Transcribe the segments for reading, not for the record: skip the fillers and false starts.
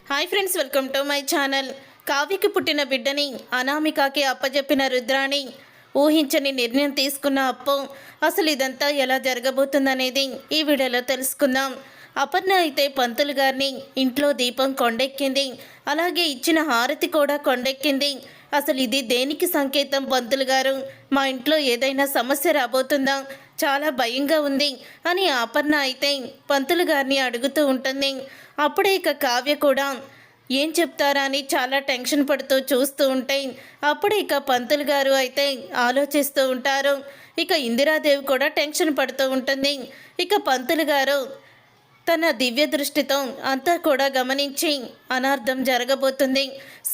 Hi friends, welcome to my channel. కావ్యకి పుట్టిన బిడ్డని అనామికకి అప్పజెప్పిన రుద్రాణి ఊహించని నిర్ణయం తీసుకున్న అప్పు. అసలు ఇదంతా ఎలా జరగబోతుందనేది ఈ వీడియోలో తెలుసుకుందాం. అపర్ణ అయితే పంతులు గారిని ఇంట్లో దీపం కొండెక్కింది, అలాగే ఇచ్చిన హారతి కూడా కొండెక్కింది. అసలు ఇది దేనికి సంకేతం పంతులు గారు? మా ఇంట్లో ఏదైనా సమస్య రాబోతుందా? చాలా భయంగా ఉంది అని అపర్ణ అయితే పంతులు గారిని అడుగుతూ ఉంటుంది. అప్పుడే ఇక కావ్య కూడా ఏం చెప్తారా అని చాలా టెన్షన్ పడుతూ చూస్తూ ఉంటే అప్పుడే ఇక పంతులు గారు అయితే ఆలోచిస్తూ ఉంటారు. ఇక ఇందిరాదేవి కూడా టెన్షన్ పడుతూ ఉంటుంది. ఇక పంతులు గారు తన దివ్య దృష్టితో అంతా కూడా గమనించి అనార్థం జరగబోతుంది,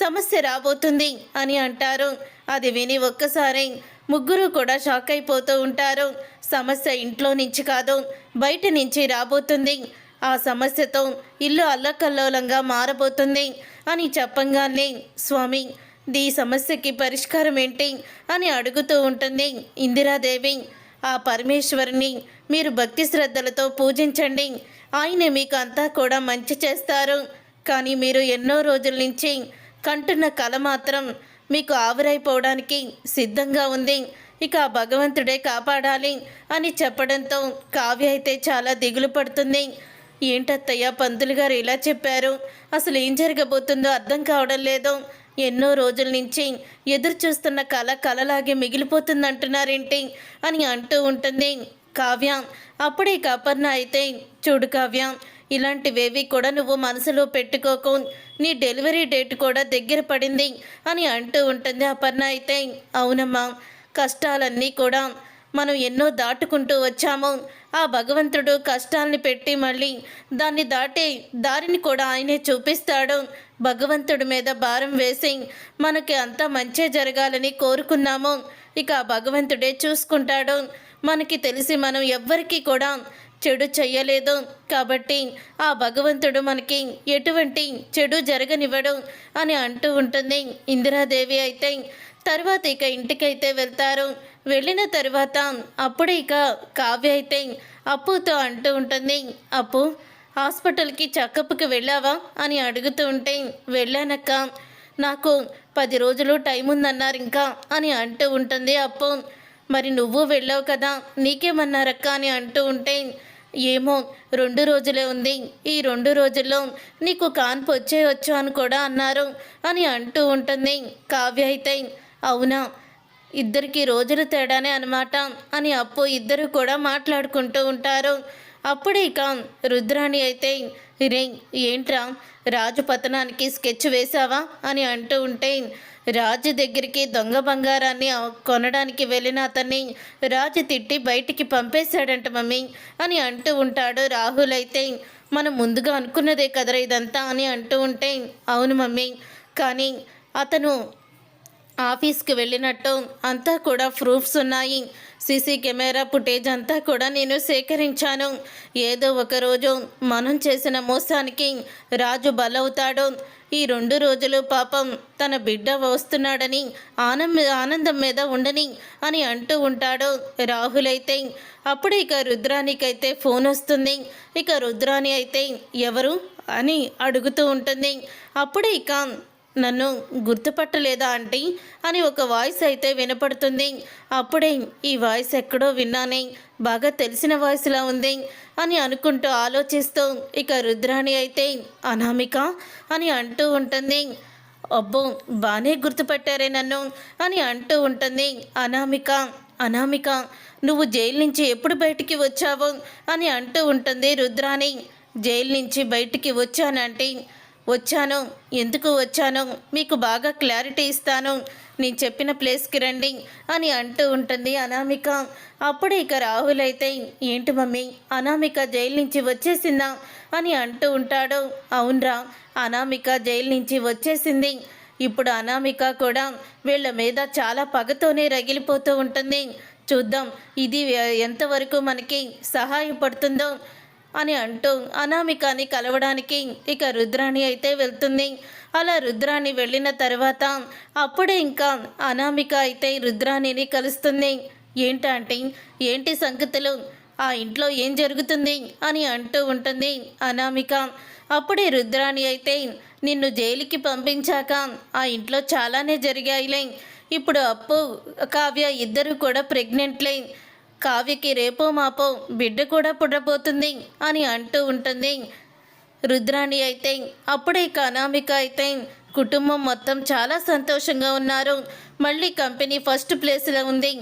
సమస్య రాబోతుంది అని అంటారు. అది విని ఒక్కసారి ముగ్గురు కూడా షాక్ అయిపోతూ ఉంటారు. సమస్య ఇంట్లో నుంచి కాదు, బయట నుంచి రాబోతుంది. ఆ సమస్యతో ఇల్లు అల్లకల్లోలంగా మారబోతుంది అని చెప్పంగానే స్వామి, ఈ సమస్యకి పరిష్కారం ఏంటి అని అడుగుతూ ఉంటుంది ఇందిరాదేవి. ఆ పరమేశ్వరుని మీరు భక్తి శ్రద్ధలతో పూజించండి, ఆయన మీకు అంతా కూడా మంచి చేస్తారు. కానీ మీరు ఎన్నో రోజుల నుంచి కంటున్న కల మాత్రం మీకు ఆవిరైపోవడానికి సిద్ధంగా ఉంది. ఇక ఆ భగవంతుడే కాపాడాలి అని చెప్పడంతో కావ్య అయితే చాలా దిగులు పడుతుంది. ఏంటత్తయ్య పంతులు గారు ఇలా చెప్పారు, అసలు ఏం జరగబోతుందో అర్థం కావడం లేదు. ఎన్నో రోజుల నుంచి ఎదురు చూస్తున్న కళ కలలాగే మిగిలిపోతుంది అంటున్నారేంటి అని అంటూ ఉంటుంది కావ్య. అప్పుడే అపర్ణ అయితే చూడు కావ్య, ఇలాంటివేవి కూడా నువ్వు మనసులో పెట్టుకోకు, నీ డెలివరీ డేట్ కూడా దగ్గర పడింది అని అంటూ ఉంటుంది అపర్ణ అయితే. అవునమ్మా, కష్టాలన్నీ కూడా మనం ఎన్నో దాటుకుంటూ వచ్చాము. ఆ భగవంతుడు కష్టాల్ని పెట్టి మళ్ళీ దాన్ని దాటి దారిని కూడా ఆయనే చూపిస్తాడు. భగవంతుడి మీద భారం వేసి మనకి అంతా మంచే జరగాలని కోరుకున్నాము. ఇక ఆ భగవంతుడే చూసుకుంటాడు. మనకి తెలిసి మనం ఎవ్వరికీ కూడా చెడు చెయ్యలేదు కాబట్టి ఆ భగవంతుడు మనకి ఎటువంటి చెడు జరగనివ్వడు అని అంటూ ఉంటుంది ఇందిరాదేవి అయితే. తర్వాత ఇక ఇంటికైతే వెళ్తారు. వెళ్ళిన తర్వాత అప్పుడే ఇక కావ్య అయితే అప్పుతో అంటూ ఉంటుంది, అప్పు హాస్పిటల్కి చెకప్కి వెళ్ళావా అని అడుగుతూ ఉంటే, వెళ్ళానక్క, నాకు 10 రోజులు టైం ఉందన్నారు ఇంకా అని అంటూ ఉంటుంది అప్పు. మరి నువ్వు వెళ్ళావు కదా, నీకేమన్నారక్క అని అంటూ ఉంటే, ఏమో 2 రోజులే ఉంది, ఈ 2 రోజుల్లో నీకు కాన్పు వచ్చేయచ్చు అని కూడా అన్నారు అని అంటూ ఉంటుంది కావ్య అయితే. అవునా, ఇద్దరికి రోజులు తేడానే అనమాట అని అప్పు ఇద్దరు కూడా మాట్లాడుకుంటూ ఉంటారు. అప్పుడే ఇక రుద్రాణి అయితే, రే ఏంట్రా రాజు పతనానికి స్కెచ్ వేశావా అని అంటూ ఉంటే, రాజు దగ్గరికి దొంగ బంగారాన్ని కొనడానికి వెళ్ళిన అతన్ని రాజు తిట్టి బయటికి పంపేశాడంట మమ్మీ అని అంటూ ఉంటాడు రాహుల్ అయితే. మనం ముందుగా అనుకున్నదే కదరా ఇదంతా అని అంటూ ఉంటే, అవును మమ్మీ, కానీ అతను ఆఫీస్కి వెళ్ళినట్టు అంతా కూడా ప్రూఫ్స్ ఉన్నాయి, సీసీ కెమెరా ఫుటేజ్ అంతా కూడా నేను సేకరించాను. ఏదో ఒకరోజు మనం చేసిన మోసానికి రాజు బలవుతాడు. ఈ 2 రోజులు పాపం తన బిడ్డ వస్తున్నాడని ఆనందం మీద ఉండని అని అంటూ ఉంటాడు రాహుల్ అయితే. అప్పుడు ఇక రుద్రానికైతే ఫోన్ వస్తుంది. ఇక రుద్రాని అయితే ఎవరు అని అడుగుతూ ఉంటుంది. అప్పుడే ఇక నన్ను గుర్తుపట్టలేదా ఆంటీ అని ఒక వాయిస్ అయితే వినపడుతుంది. అప్పుడే ఈ వాయిస్ ఎక్కడో విన్నానే, బాగా తెలిసిన వాయిస్లా ఉంది అని అనుకుంటూ ఆలోచిస్తూ ఇక రుద్రాణి అయితే అనామిక అని అంటూ ఉంటుంది. అబ్బో, బాగానే గుర్తుపట్టారే నన్ను అని అంటూ ఉంటుంది అనామిక. అనామిక, నువ్వు జైలు నుంచి ఎప్పుడు బయటికి వచ్చావు అని అంటూ ఉంటుంది రుద్రాణి. జైలు నుంచి బయటికి వచ్చానంటే, వచ్చాను, ఎందుకు వచ్చాను మీకు బాగా క్లారిటీ ఇస్తాను, నేను చెప్పిన ప్లేస్కి రండి అని అంటూ ఉంటుంది అనామిక. అప్పుడే ఇక రాహుల్ అయితే, ఏంటి మమ్మీ అనామిక జైలు నుంచి వచ్చేసిందా అని అంటూ ఉంటాడు. అవునరా, అనామిక జైలు నుంచి వచ్చేసింది. ఇప్పుడు అనామిక కూడా వీళ్ళ మీద చాలా పగతోనే రగిలిపోతూ ఉంటుంది. చూద్దాం ఇది ఎంతవరకు మనకి సహాయపడుతుందో అని అంటూ అనామికని కలవడానికి ఇక రుద్రాణి అయితే వెళ్తుంది. అలా రుద్రాణి వెళ్ళిన తర్వాత అప్పుడే ఇంకా అనామిక అయితే రుద్రాణిని కలుస్తుంది. ఏంటంటే ఏంటి సంగతులు, ఆ ఇంట్లో ఏం జరుగుతుంది అని అంటూ ఉంటుంది అనామిక. అప్పుడే రుద్రాణి అయితే నిన్ను జైలుకి పంపించాక ఆ ఇంట్లో చాలానే జరిగాయిలే. ఇప్పుడు అప్పు కావ్య ఇద్దరు కూడా ప్రెగ్నెంట్లే. కావ్యకి రేపో మాపో బిడ్డ కూడా పుట్టబోతుంది అని అంటూ ఉంటుంది రుద్రాణి అయితే. అప్పుడే ఇక అనామిక అయితే కుటుంబం మొత్తం చాలా సంతోషంగా ఉన్నారు. మళ్ళీ కంపెనీ ఫస్ట్ ప్లేస్లో ఉంది,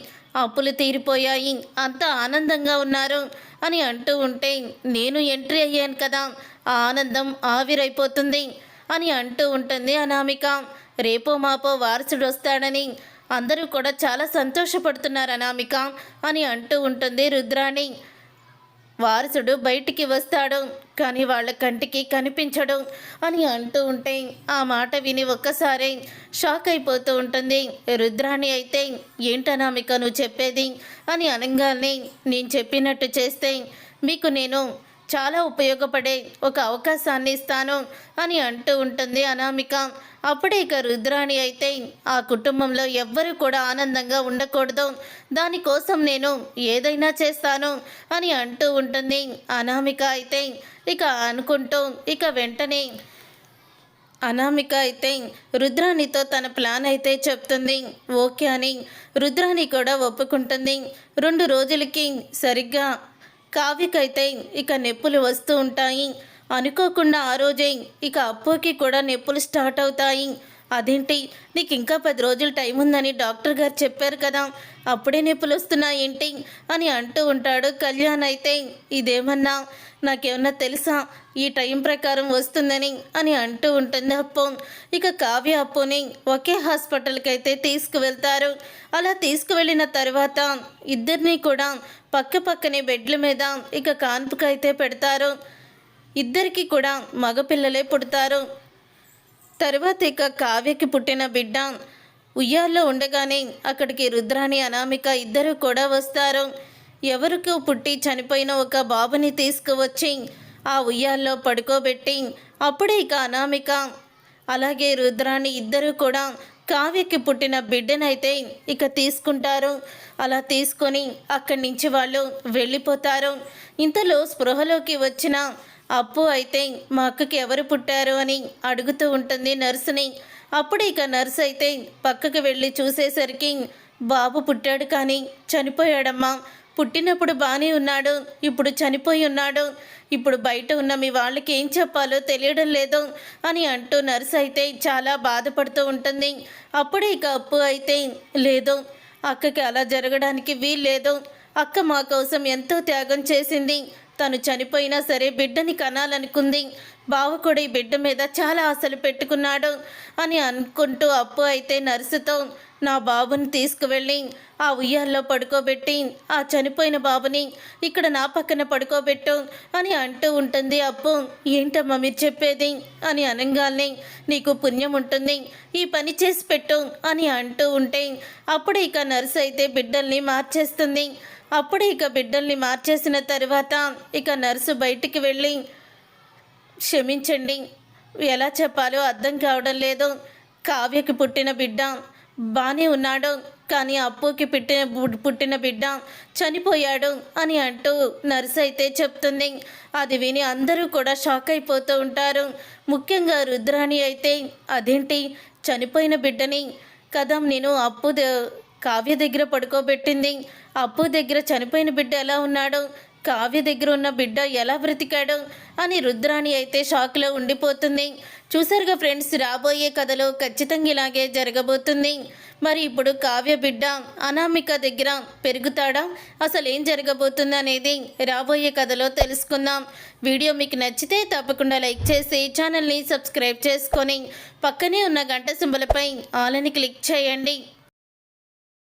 అప్పులు తీరిపోయాయి, అంతా ఆనందంగా ఉన్నారు అని అంటూ ఉంటే నేను ఎంట్రీ అయ్యాను కదా, ఆ ఆనందం ఆవిరైపోతుంది అని అంటూ ఉంటుంది అనామిక. రేపో మాపో వారసుడు వస్తాడని అందరూ కూడా చాలా సంతోషపడుతున్నారు అనామిక అని అంటూ ఉంటుంది రుద్రాణి. వారసుడు బయటికి వస్తాడు కానీ వాళ్ళ కంటికి కనిపించడు అని అంటూ ఉంటే ఆ మాట విని ఒక్కసారి షాక్ అయిపోతూ ఉంటుంది రుద్రాణి అయితే. ఏంటనామిక నువ్వు చెప్పేది అని అనగానే నేను చెప్పినట్టు చేస్తే మీకు నేను చాలా ఉపయోగపడే ఒక అవకాశాన్ని ఇస్తాను అని అంటూ ఉంటుంది అనామిక. అప్పుడే ఇక రుద్రాణి అయితే ఆ కుటుంబంలో ఎవ్వరూ కూడా ఆనందంగా ఉండకూడదు, దానికోసం నేను ఏదైనా చేస్తాను అని అంటూ ఉంటుంది అనామిక అయితే. ఇక అనుకుంటూ ఇక వెంటనే అనామిక అయితే రుద్రాణితో తన ప్లాన్ అయితే చెప్తుంది. ఓకే అని రుద్రాణి కూడా ఒప్పుకుంటుంది. 2 రోజులకి సరిగ్గా కావ్యకైతే ఇక నొప్పులు వస్తూ ఉంటాయి. అనుకోకుండా ఆ రోజే ఇక అప్పుకి కూడా నొప్పులు స్టార్ట్ అవుతాయి. అదేంటి నీకు ఇంకా 10 రోజులు టైం ఉందని డాక్టర్ గారు చెప్పారు కదా, అప్పుడే నొప్పులు వస్తున్నాయేంటి అని అంటూ ఉంటాడు కళ్యాణ్ అయితే. ఇదేమన్నా నాకేమన్నా తెలుసా ఈ టైం ప్రకారం వస్తుందని అని అంటూ ఉంటుంది అప్పు. ఇక కావ్య అప్పుని ఒకే హాస్పిటల్కి అయితే తీసుకువెళ్తారు. అలా తీసుకువెళ్ళిన తర్వాత ఇద్దరినీ కూడా పక్క పక్కనే బెడ్ల మీద ఇక కాన్పుకైతే పెడతారు. ఇద్దరికి కూడా మగపిల్లలే పుడతారు. తర్వాత ఇక కావ్యకి పుట్టిన బిడ్డ ఉయ్యాల్లో ఉండగానే అక్కడికి రుద్రాణి అనామిక ఇద్దరు కూడా వస్తారు. ఎవరికి పుట్టి చనిపోయిన ఒక బాబుని తీసుకువచ్చి ఆ ఉయ్యాల్లో పడుకోబెట్టి అప్పుడే ఇక అనామిక అలాగే రుద్రాణి ఇద్దరు కూడా కావ్యకి పుట్టిన బిడ్డనైతే ఇక తీసుకుంటారు. అలా తీసుకొని అక్కడి నుంచి వాళ్ళు వెళ్ళిపోతారు. ఇంతలో స్పృహలోకి వచ్చిన అప్పు అయితే మా అక్కకి ఎవరు పుట్టారు అని అడుగుతూ ఉంటుంది నర్సుని. అప్పుడు ఇక నర్సు అయితే పక్కకి వెళ్ళి చూసేసరికి బాబు పుట్టాడు కానీ చనిపోయాడమ్మా, పుట్టినప్పుడు బాగానే ఉన్నాడు, ఇప్పుడు చనిపోయి ఉన్నాడు, ఇప్పుడు బయట ఉన్న మీ వాళ్ళకి ఏం చెప్పాలో తెలియడం లేదు అని అంటూ నర్సు అయితే చాలా బాధపడుతూ ఉంటుంది. అప్పుడే ఇక అప్పు అయితే లేదు, అక్కకి అలా జరగడానికి వీల్లేదు, అక్క మా కోసం ఎంతో త్యాగం చేసింది, తను చనిపోయినా సరే బిడ్డని కనాలనుకుంది, బావ కూడా ఈ బిడ్డ మీద చాలా ఆశలు పెట్టుకున్నాడు అని అనుకుంటూ అప్పు అయితే నర్సుతో నా బాబుని తీసుకువెళ్ళి ఆ ఉయ్యాల్లో పడుకోబెట్టి ఆ చనిపోయిన బాబుని ఇక్కడ నా పక్కన పడుకోబెట్టు అని అంటూ ఉంటుంది అప్పు. ఏంటమ్మా మీరు చెప్పేది అని అనగానే నీకు పుణ్యం ఉంటుంది, ఈ పని చేసి పెట్టు అని అంటూ ఉంటే అప్పుడు ఇక నర్సు అయితే బిడ్డల్ని మార్చేస్తుంది. అప్పుడు ఇక బిడ్డల్ని మార్చేసిన తర్వాత ఇక నర్సు బయటికి వెళ్ళి క్షమించండి, ఎలా చెప్పాలో అర్థం కావడం లేదు, కావ్యకి పుట్టిన బిడ్డ బాగానే ఉన్నాడు కానీ అప్పుకి పుట్టిన బిడ్డ చనిపోయాడు అని అంటూ నర్సు అయితే చెప్తుంది. అది విని అందరూ కూడా షాక్ అయిపోతూ ఉంటారు. ముఖ్యంగా రుద్రాణి అయితే అదేంటి చనిపోయిన బిడ్డని కదా నేను కావ్య దగ్గర పడుకోబెట్టింది, అప్పు దగ్గర చనిపోయిన బిడ్డ ఎలా ఉన్నాడు, కావ్య దగ్గర ఉన్న బిడ్డ ఎలా బ్రతికాడు అని రుద్రాణి అయితే షాక్లో ఉండిపోతుంది. చూసారుగా ఫ్రెండ్స్, రాబోయే కథలో ఖచ్చితంగా ఇలాగే జరగబోతుంది. మరి ఇప్పుడు కావ్య బిడ్డ అనామిక దగ్గర పెరుగుతాడా, అసలు ఏం జరగబోతుంది అనేది రాబోయే కథలో తెలుసుకుందాం. వీడియో మీకు నచ్చితే తప్పకుండా లైక్ చేసి ఛానల్ని సబ్స్క్రైబ్ చేసుకొని పక్కనే ఉన్న గంట సింబలపై ఆల్ అని క్లిక్ చేయండి.